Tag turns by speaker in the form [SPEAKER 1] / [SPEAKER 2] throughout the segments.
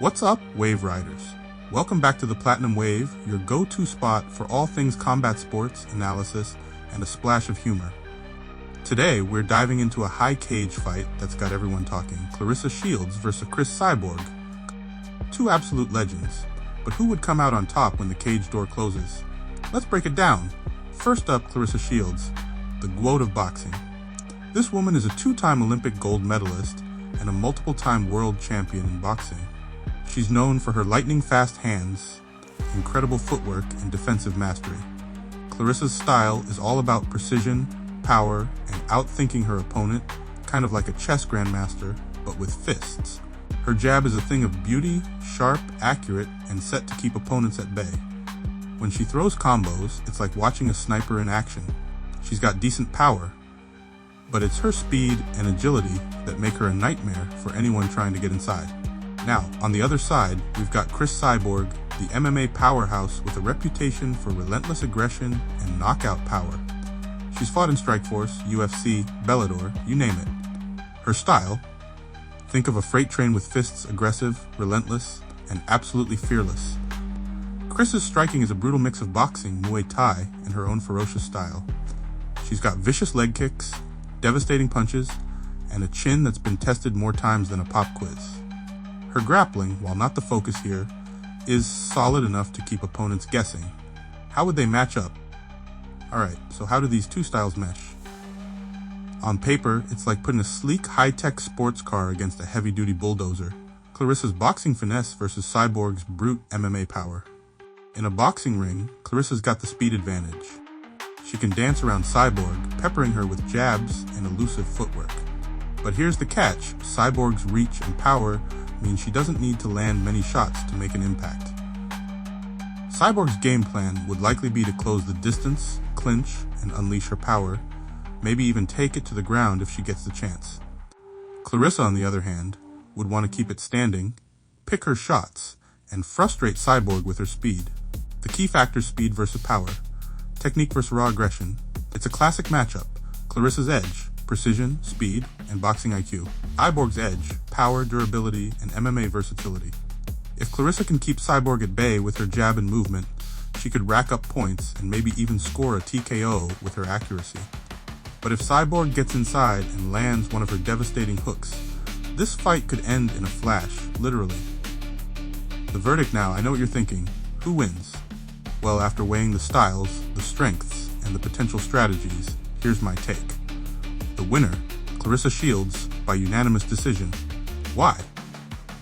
[SPEAKER 1] What's up, Wave Riders? Welcome back to the Platinum Wave, your go-to spot for all things combat sports, analysis, and a splash of humor. Today, we're diving into a high cage fight that's got everyone talking. Clarissa Shields versus Cris Cyborg. Two absolute legends. But who would come out on top when the cage door closes? Let's break it down. First up, Clarissa Shields, the GOAT of boxing. This woman is a two-time Olympic gold medalist and a multiple-time world champion in boxing. She's known for her lightning-fast hands, incredible footwork, and defensive mastery. Clarissa's style is all about precision, power, and outthinking her opponent, kind of like a chess grandmaster, but with fists. Her jab is a thing of beauty, sharp, accurate, and set to keep opponents at bay. When she throws combos, it's like watching a sniper in action. She's got decent power, but it's her speed and agility that make her a nightmare for anyone trying to get inside. Now, on the other side, we've got Cris Cyborg, the MMA powerhouse with a reputation for relentless aggression and knockout power. She's fought in Strikeforce, UFC, Bellator, you name it. Her style? Think of a freight train with fists, aggressive, relentless, and absolutely fearless. Chris's striking is a brutal mix of boxing, Muay Thai, and her own ferocious style. She's got vicious leg kicks, devastating punches, and a chin that's been tested more times than a pop quiz. Her grappling, while not the focus here, is solid enough to keep opponents guessing. How would they match up? Alright, so how do these two styles mesh? On paper, it's like putting a sleek, high-tech sports car against a heavy-duty bulldozer. Clarissa's boxing finesse versus Cyborg's brute MMA power. In a boxing ring, Clarissa's got the speed advantage. She can dance around Cyborg, peppering her with jabs and elusive footwork. But here's the catch, Cyborg's reach and power means she doesn't need to land many shots to make an impact. Cyborg's game plan would likely be to close the distance, clinch, and unleash her power, maybe even take it to the ground if she gets the chance. Clarissa, on the other hand, would want to keep it standing, pick her shots, and frustrate Cyborg with her speed. The key factor: speed versus power, technique versus raw aggression. It's a classic matchup. Clarissa's edge: precision, speed, and boxing IQ. Cyborg's edge: power, durability, and MMA versatility. If Clarissa can keep Cyborg at bay with her jab and movement, she could rack up points and maybe even score a TKO with her accuracy. But if Cyborg gets inside and lands one of her devastating hooks, this fight could end in a flash, literally. The verdict now, I know what you're thinking. Who wins? Well, after weighing the styles, the strengths, and the potential strategies, here's my take. The winner, Clarissa Shields, by unanimous decision. Why?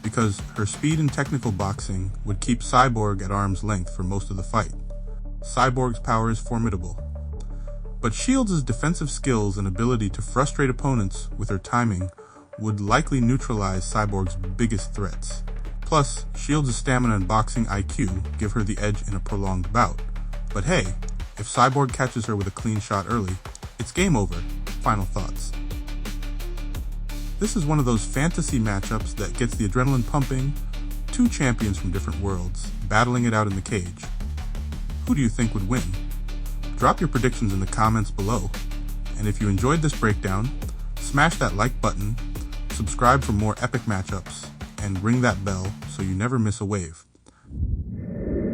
[SPEAKER 1] Because her speed and technical boxing would keep Cyborg at arm's length for most of the fight. Cyborg's power is formidable. But Shields' defensive skills and ability to frustrate opponents with her timing would likely neutralize Cyborg's biggest threats. Plus, Shields' stamina and boxing IQ give her the edge in a prolonged bout. But hey, if Cyborg catches her with a clean shot early, it's game over. Final thoughts. This is one of those fantasy matchups that gets the adrenaline pumping, two champions from different worlds, battling it out in the cage. Who do you think would win? Drop your predictions in the comments below. And if you enjoyed this breakdown, smash that like button, subscribe for more epic matchups, and ring that bell so you never miss a wave.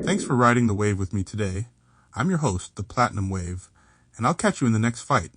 [SPEAKER 1] Thanks for riding the wave with me today. I'm your host, The Platinum Wave, and I'll catch you in the next fight.